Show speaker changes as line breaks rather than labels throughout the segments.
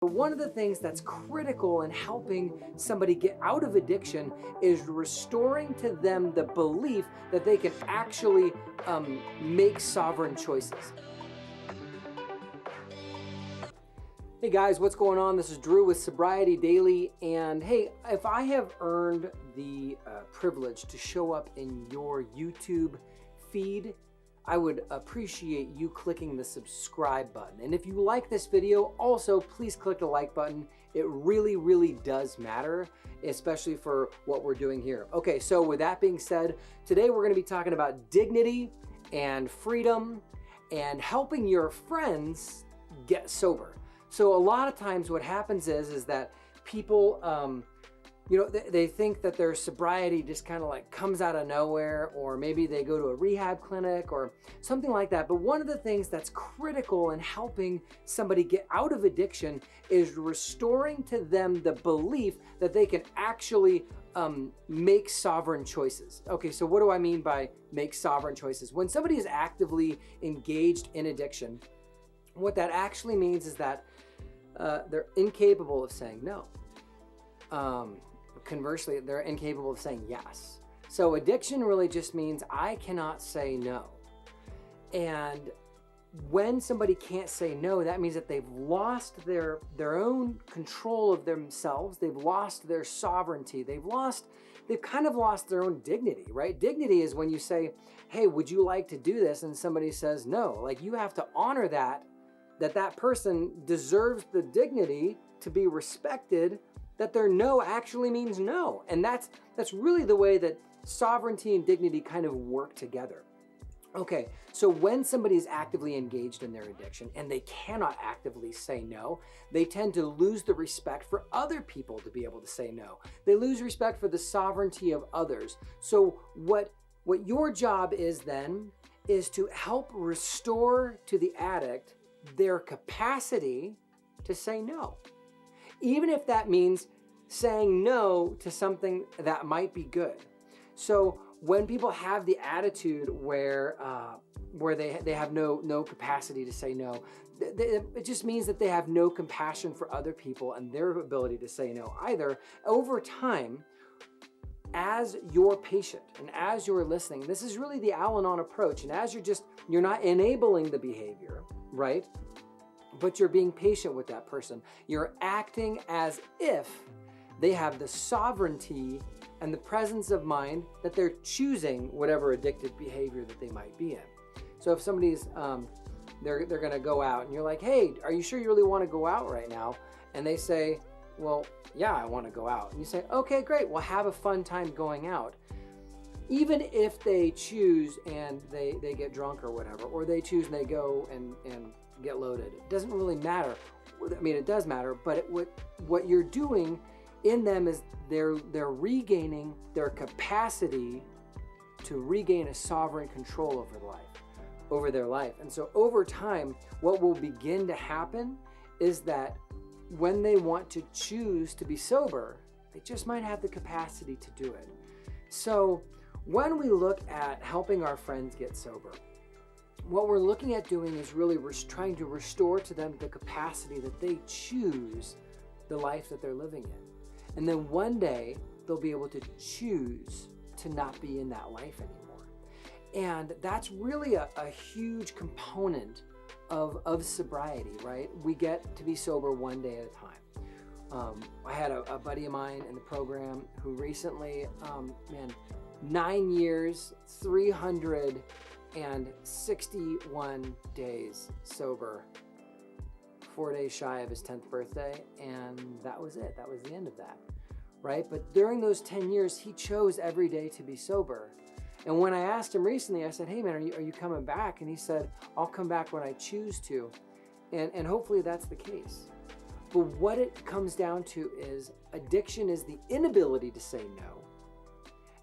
But one of the things that's critical in helping somebody get out of addiction is restoring to them the belief that they can actually make sovereign choices. Hey guys, what's going on? This is Drew with Sobriety Daily, and hey, if I have earned the privilege to show up in your YouTube feed, I would appreciate you clicking the subscribe button. And if you like this video, also please click the like button. It really does matter, especially for what we're doing here. Okay, so with that being said, today we're going to be talking about dignity and freedom and helping your friends get sober. So a lot of times what happens is that people, they think that their sobriety just kind of like comes out of nowhere, or maybe they go to a rehab clinic or something like that. But one of the things that's critical in helping somebody get out of addiction is restoring to them the belief that they can actually make sovereign choices. Okay, so what do I mean by make sovereign choices? When somebody is actively engaged in addiction, what that actually means is that they're incapable of saying no. Conversely, they're incapable of saying yes. So addiction really just means I cannot say no. And when somebody can't say no, that means that they've lost their own control of themselves. They've lost their sovereignty. They've kind of lost their own dignity, right? Dignity is when you say, hey, would you like to do this? And somebody says no. Like, you have to honor that person deserves the dignity to be respected, that their no actually means no. And that's really the way that sovereignty and dignity kind of work together. Okay, so when somebody is actively engaged in their addiction and they cannot actively say no, they tend to lose the respect for other people to be able to say no. They lose respect for the sovereignty of others. So what your job is then is to help restore to the addict their capacity to say no. Even if that means saying no to something that might be good. So when people have the attitude where they have no capacity to say no, it just means that they have no compassion for other people and their ability to say no either. Over time, as you're patient and as you're listening, this is really the Al-Anon approach. And as you're not enabling the behavior, right? But you're being patient with that person. You're acting as if they have the sovereignty and the presence of mind that they're choosing whatever addictive behavior that they might be in. So if somebody's, they're going to go out and you're like, hey, are you sure you really want to go out right now? And they say, well, yeah, I want to go out. And you say, okay, great. Well, have a fun time going out. Even if they choose and they get drunk or whatever, or they choose and they go and get loaded, it doesn't really matter. I mean, it does matter, but what you're doing in them is they're regaining their capacity to regain a sovereign control over their life. And so over time, what will begin to happen is that when they want to choose to be sober, they just might have the capacity to do it. So when we look at helping our friends get sober, what we're looking at doing is really trying to restore to them the capacity that they choose the life that they're living in. And then one day they'll be able to choose to not be in that life anymore. And that's really a huge component of sobriety, right? We get to be sober one day at a time. I had a buddy of mine in the program who recently, 9 years, 361 days sober, 4 days shy of his 10th birthday, and that was it. That was the end of that, right? But during those 10 years, he chose every day to be sober. And when I asked him recently, I said, hey man, are you coming back? And he said, I'll come back when I choose to. And hopefully that's the case. But what it comes down to is addiction is the inability to say no.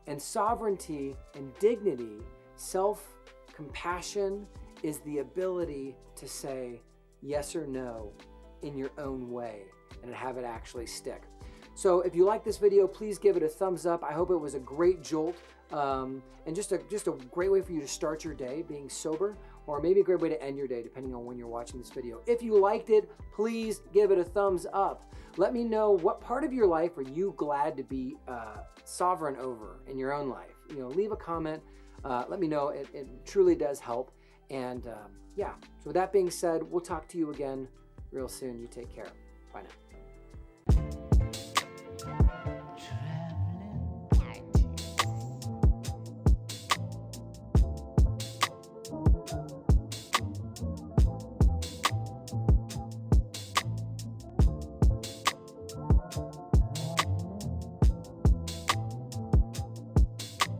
And sovereignty and dignity, self-compassion, is the ability to say yes or no in your own way and have it actually stick. So if you like this video, please give it a thumbs up. I hope it was a great jolt and just a great way for you to start your day being sober. or maybe a great way to end your day, depending on when you're watching this video. If you liked it, please give it a thumbs up. Let me know, what part of your life are you glad to be sovereign over in your own life? Leave a comment. Let me know. It truly does help. And yeah, so with that being said, we'll talk to you again real soon. You take care. Bye now.